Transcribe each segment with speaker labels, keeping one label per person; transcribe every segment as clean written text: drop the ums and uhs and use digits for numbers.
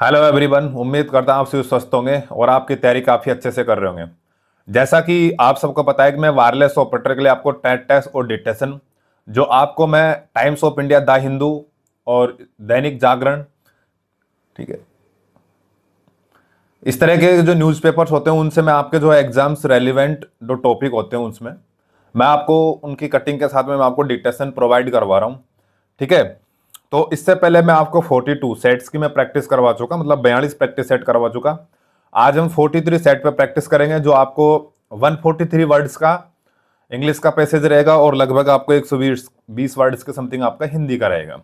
Speaker 1: Hello everyone. उम्मीद करता हूँ आप सभी स्वस्थ होंगे और आपकी तैयारी काफ़ी अच्छे से कर रहे होंगे। जैसा कि आप सबको पता है कि मैं वायरलेस ऑपरेटर के लिए आपको टेट टेस्ट और डिटेशन जो आपको मैं times of India, the Hindu और दैनिक जागरण, ठीक है, इस तरह के जो न्यूज़पेपर्स होते हैं उनसे मैं आपके जो एग्जाम्स रेलिवेंट जो टॉपिक होते हैं उसमें मैं आपको उनकी कटिंग के साथ में मैं आपको डिटेशन प्रोवाइड करवा रहा हूँ। ठीक है। तो इससे पहले मैं आपको 42 सेट्स की मैं प्रैक्टिस करवा चुका, मतलब 42 प्रैक्टिस सेट करवा चुका। आज हम 43 सेट पे प्रैक्टिस करेंगे जो आपको 143 वर्ड्स का इंग्लिश का पैसेज रहेगा और लगभग आपको 120 वर्ड्स के समथिंग आपका हिंदी का रहेगा।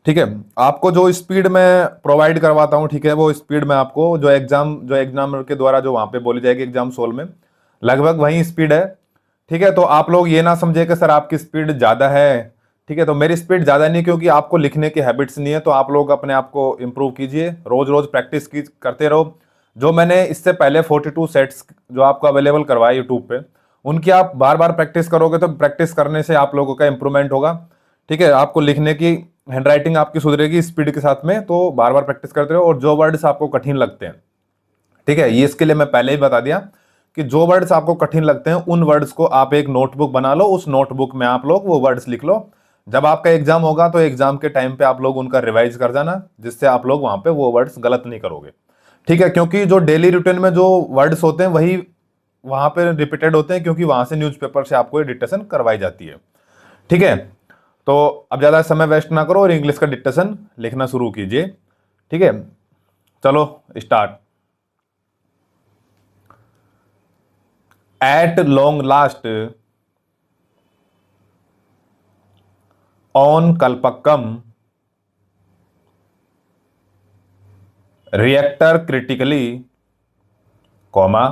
Speaker 1: ठीक है। आपको जो स्पीड मैं प्रोवाइड करवाता हूँ, ठीक है, वो स्पीड में आपको जो एग्जाम के द्वारा जो वहां पे बोली जाएगी एग्जाम सोल में, लगभग वही स्पीड है। ठीक है। तो आप लोग ये ना समझे कि सर आपकी स्पीड ज्यादा है। ठीक है। तो मेरी स्पीड ज्यादा नहीं, क्योंकि आपको लिखने की हैबिट्स नहीं है, तो आप लोग अपने आप को इंप्रूव कीजिए, रोज रोज प्रैक्टिस की करते रहो। जो मैंने इससे पहले 42 सेट्स जो आपको अवेलेबल करवाए यूट्यूब पे, उनकी आप बार बार प्रैक्टिस करोगे तो प्रैक्टिस करने से आप लोगों का इंप्रूवमेंट होगा। ठीक है। आपको लिखने की हैंडराइटिंग आपकी सुधरेगी स्पीड के साथ में, तो बार बार प्रैक्टिस करते रहो। और जो वर्ड्स आपको कठिन लगते हैं, ठीक है, ये इसके लिए मैं पहले ही बता दिया कि जो वर्ड्स आपको कठिन लगते हैं उन वर्ड्स को आप एक नोटबुक बना लो, उस नोटबुक में आप लोग वो वर्ड्स लिख लो। जब आपका एग्जाम होगा तो एग्जाम के टाइम पे आप लोग उनका रिवाइज कर जाना, जिससे आप लोग वहां पे वो वर्ड्स गलत नहीं करोगे। ठीक है। क्योंकि जो डेली रूटीन में जो वर्ड्स होते हैं वही वहां पे रिपीटेड होते हैं, क्योंकि वहां से न्यूज़पेपर से आपको डिक्टेशन करवाई जाती है। ठीक है। तो अब ज्यादा समय वेस्ट ना करो और इंग्लिश का डिक्टेशन लिखना शुरू कीजिए। ठीक है। चलो start. At long last, on Kalpakkam, reactor critically, comma,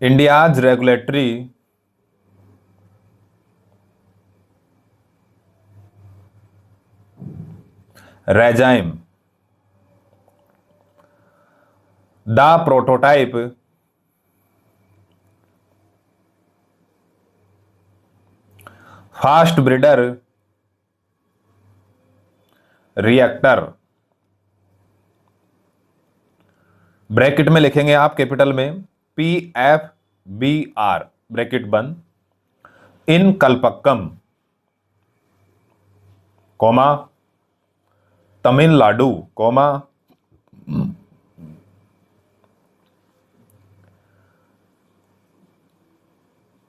Speaker 1: India's regulatory regime, the prototype, fast breeder, reactor. Bracket में लिखेंगे आप कैपिटल में PFBR, ब्रैकेट बंद, in Kalpakkam, comma, Tamil Nadu, comma,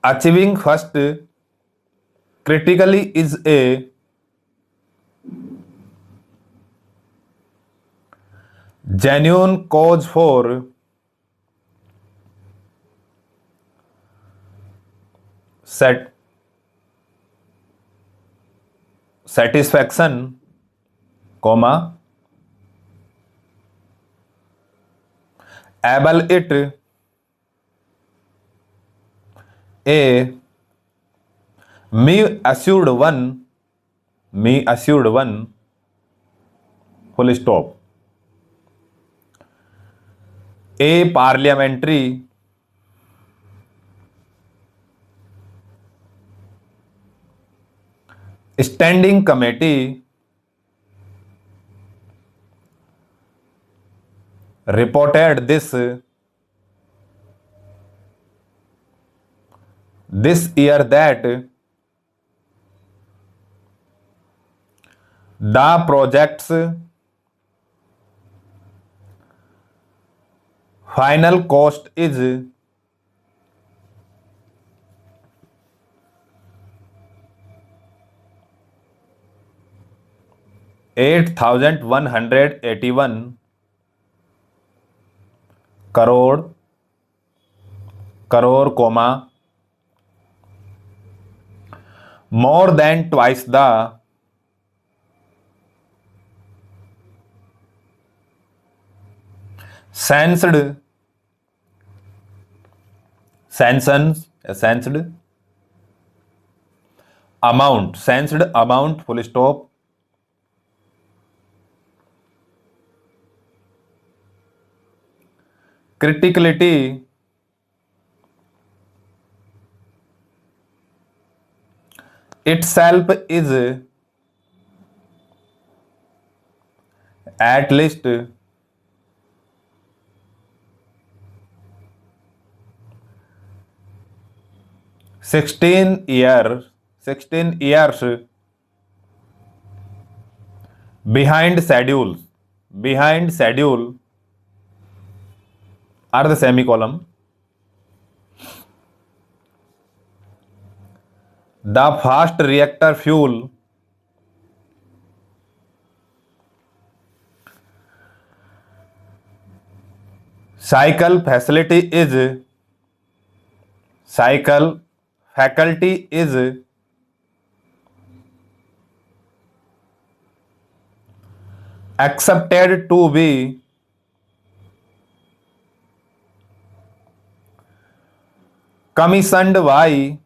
Speaker 1: achieving first critically is a genuine cause for set satisfaction, comma, able it a me assured one, full stop, a parliamentary standing committee reported this year that the project's final cost is 8,181 crore, crore, comma, more than twice the sanctioned sanctioned amount, full stop, criticality itself is at least 16 years behind schedule are the semicolon. The fast reactor fuel cycle faculty is accepted to be commissioned by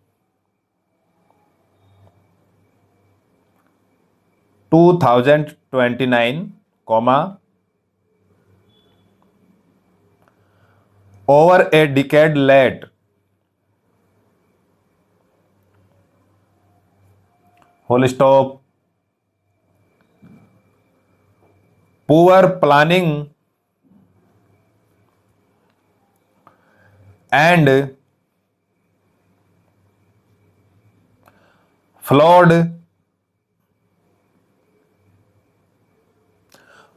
Speaker 1: 2029, over a decade late. Full stop. Poor planning and flawed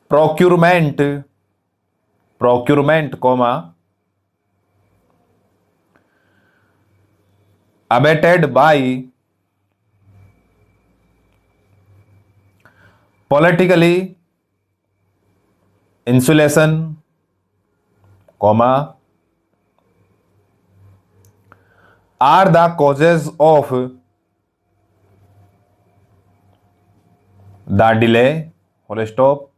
Speaker 1: procurement, abated by politically insulation, are the causes of the delay. Full stop.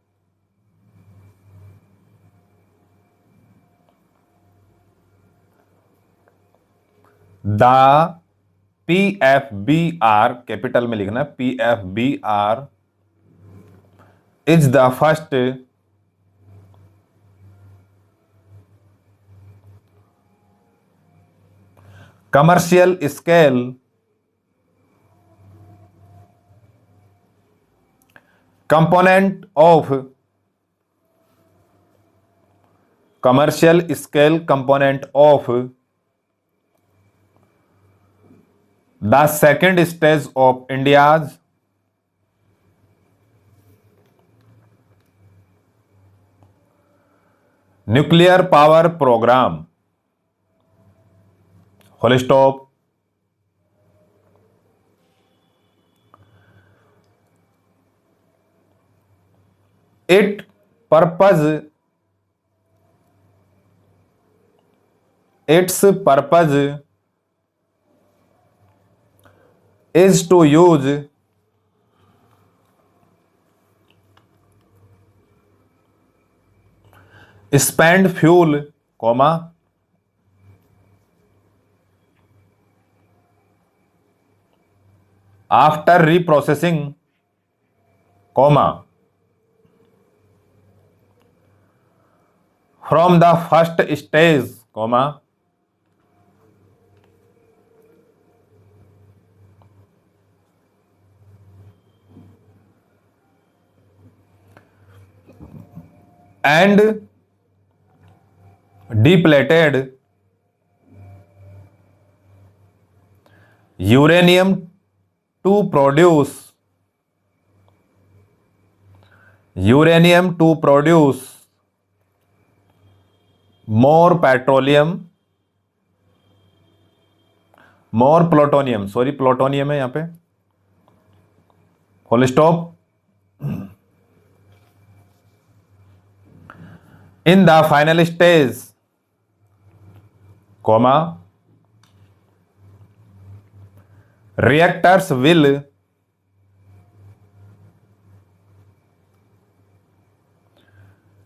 Speaker 1: The PFBR, capital में लिखना है, PFBR is the first commercial scale component of the second stage of India's nuclear power program. Full stop. Its purpose is to use spent fuel, after reprocessing, from the first stage, and depleted uranium to produce more plutonium, plutonium है यहां पे. Full stop. In the final stage, reactors will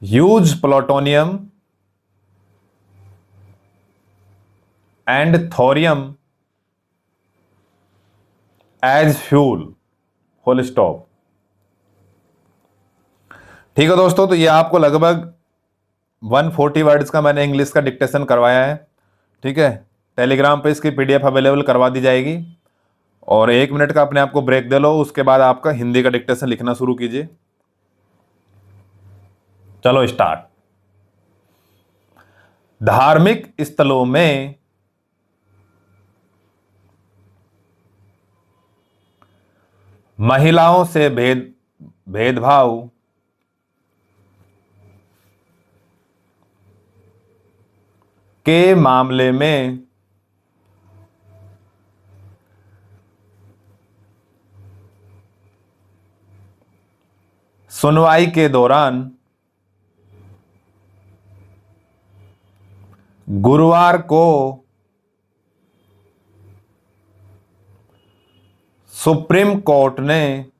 Speaker 1: use plutonium and thorium as fuel. Full stop. ठीक है दोस्तों, तो ये आपको लगभग 140 वर्ड्स का मैंने इंग्लिश का डिक्टेशन करवाया है. ठीक है, टेलीग्राम पे इसकी PDF अवेलेबल करवा दी जाएगी और 1 मिनट का अपने आप को ब्रेक दे लो. उसके बाद आपका हिंदी का डिक्टेशन लिखना शुरू कीजिए. चलो स्टार्ट। धार्मिक स्थलों में महिलाओं से भेदभाव के मामले में सुनवाई के दौरान गुरुवार को सुप्रीम कोर्ट ने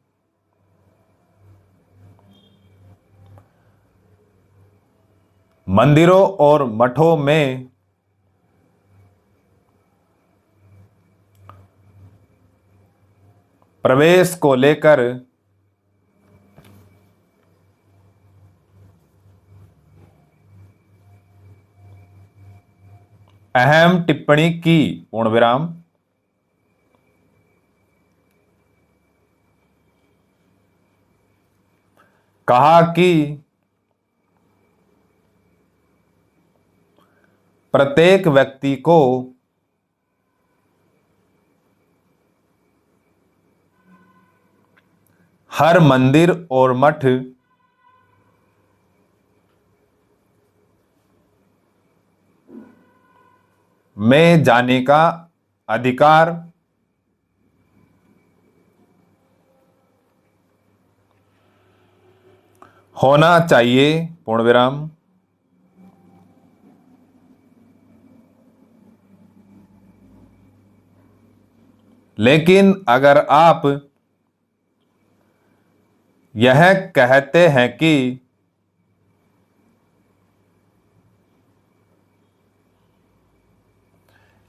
Speaker 1: मंदिरों और मठों में प्रवेश को लेकर अहम टिप्पणी की। पूर्ण विराम। कहा कि प्रत्येक व्यक्ति को हर मंदिर और मठ में जाने का अधिकार होना चाहिए। पूर्ण विराम। लेकिन अगर आप यह कहते हैं कि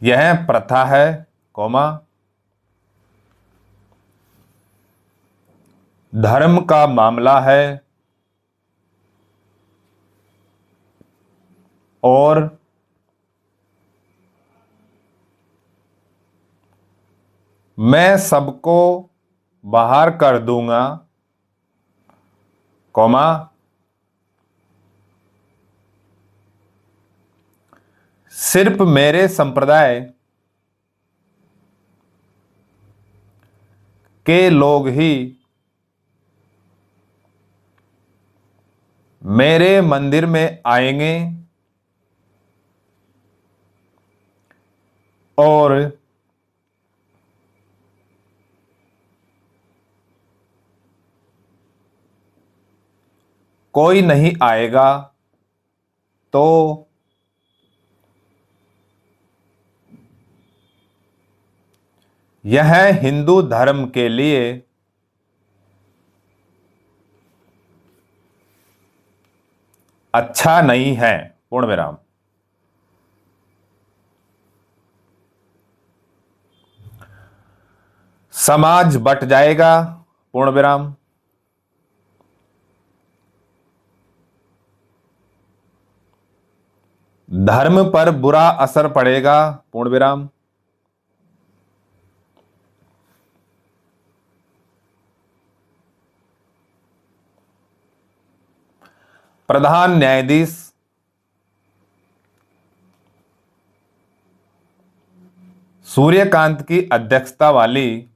Speaker 1: यह प्रथा है, कौमा, धर्म का मामला है और मैं सबको बाहर कर दूंगा, कौमा, सिर्फ मेरे संप्रदाय के लोग ही मेरे मंदिर में आएंगे और कोई नहीं आएगा तो यह हिंदू धर्म के लिए अच्छा नहीं है। पूर्ण विराम। समाज बट जाएगा। पूर्ण विराम। धर्म पर बुरा असर पड़ेगा। पूर्ण विराम। प्रधान न्यायाधीश सूर्यकांत की अध्यक्षता वाली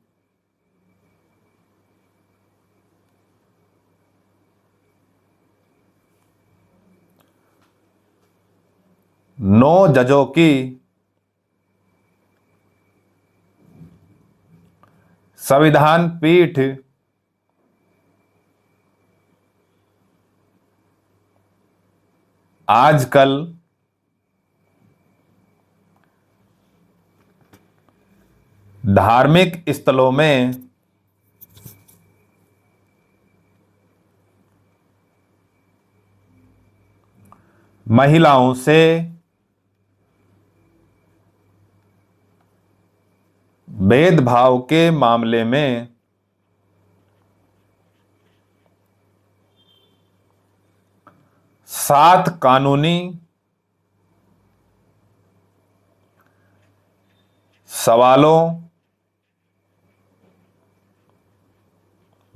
Speaker 1: नौ जजों की संविधान पीठ आजकल धार्मिक स्थलों में महिलाओं से भेदभाव के मामले में सात कानूनी सवालों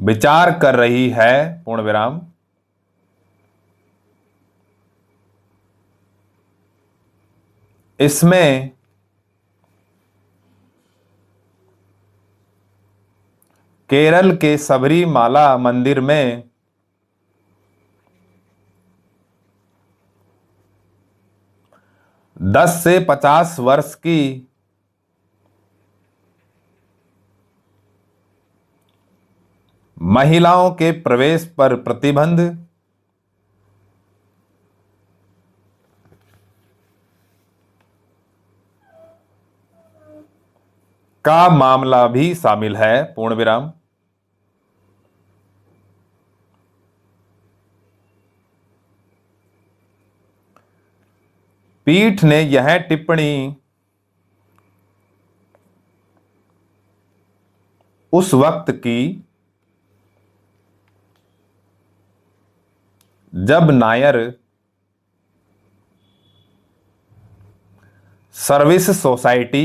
Speaker 1: विचार कर रही है। पूर्ण विराम। इसमें केरल के सबरीमाला मंदिर में दस से 50 वर्ष की महिलाओं के प्रवेश पर प्रतिबंध का मामला भी शामिल है, पूर्ण विराम। पीठ ने यह टिप्पणी उस वक्त की जब नायर सर्विस सोसाइटी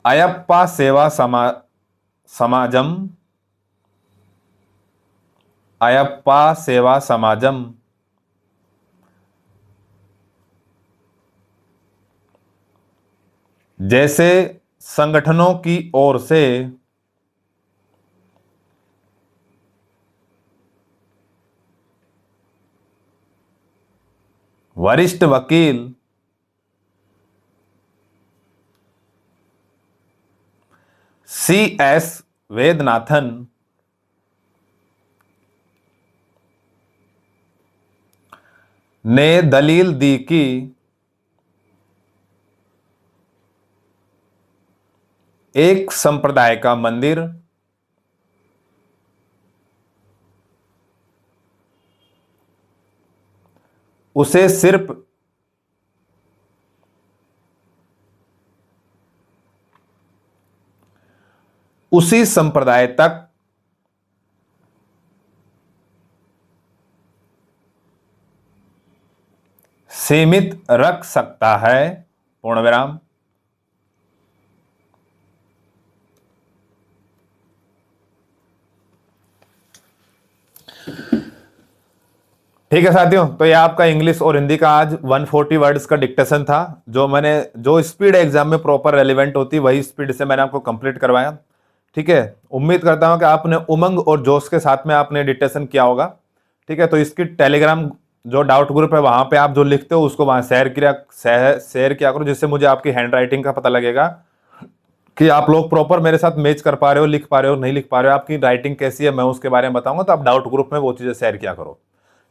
Speaker 1: अयप्पा सेवा समाजम अयप्पा सेवा समाजम जैसे संगठनों की ओर से वरिष्ठ वकील CS वेदनाथन ने दलील दी कि एक संप्रदाय का मंदिर उसे सिर्फ उसी संप्रदाय तक सीमित रख सकता है, पूर्ण विराम। ठीक है साथियों, तो ये आपका इंग्लिश और हिंदी का आज 140 वर्ड्स का डिक्टेशन था। जो स्पीड एग्जाम में प्रॉपर रेलिवेंट होती वही स्पीड से मैंने आपको कंप्लीट करवाया। ठीक है, उम्मीद करता हूं कि आपने उमंग और जोश के साथ में आपने डिक्टेशन किया होगा। ठीक है, तो इसकी टेलीग्राम जो डाउट ग्रुप है वहां पे आप जो लिखते हो उसको वहां शेयर किया करो, जिससे मुझे आपकी हैंड राइटिंग का पता लगेगा कि आप लोग प्रॉपर मेरे साथ मैच कर पा रहे हो, लिख पा रहे हो, नहीं लिख पा रहे हो, आपकी राइटिंग कैसी है मैं उसके बारे में बताऊंगा। तो आप डाउट ग्रुप में वो चीजें शेयर किया करो।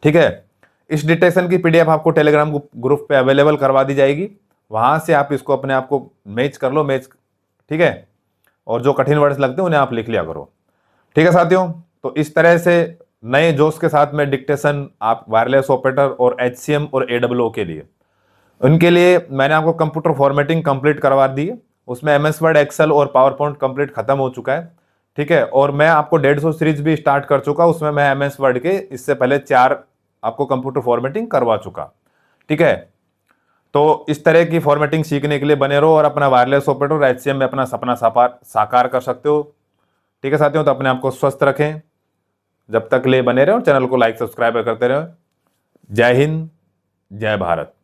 Speaker 1: ठीक है, इस डिटेक्शन की PDF आपको टेलीग्राम ग्रुप पे अवेलेबल करवा दी जाएगी, वहां से आप इसको अपने आप को मैच कर लो। ठीक है, और जो कठिन वर्ड्स लगते हैं उन्हें आप लिख लिया करो। ठीक है साथियों, तो इस तरह से नए जोश के साथ में डिक्टेशन आप वायरलेस ऑपरेटर और HCM और AOO के लिए, उनके लिए मैंने आपको कंप्यूटर फॉर्मेटिंग कंप्लीट करवा दी है। उसमें MS वर्ड, एक्सेल और पावर पॉइंट कंप्लीट खत्म हो चुका है। ठीक है, और मैं आपको 150 सीरीज भी स्टार्ट कर चुका, उसमें मैं MS वर्ड के इससे पहले 4 आपको कंप्यूटर फॉर्मेटिंग करवा चुका। ठीक है, तो इस तरह की फॉर्मेटिंग सीखने के लिए बने रहो और अपना वायरलेस ऑपरेटर और HCM में अपना सपना साकार कर सकते हो। ठीक है साथियों, तो अपने आप को स्वस्थ रखें, जब तक ले बने रहे और चैनल को लाइक सब्सक्राइब करते रहो। जय हिंद, जय भारत।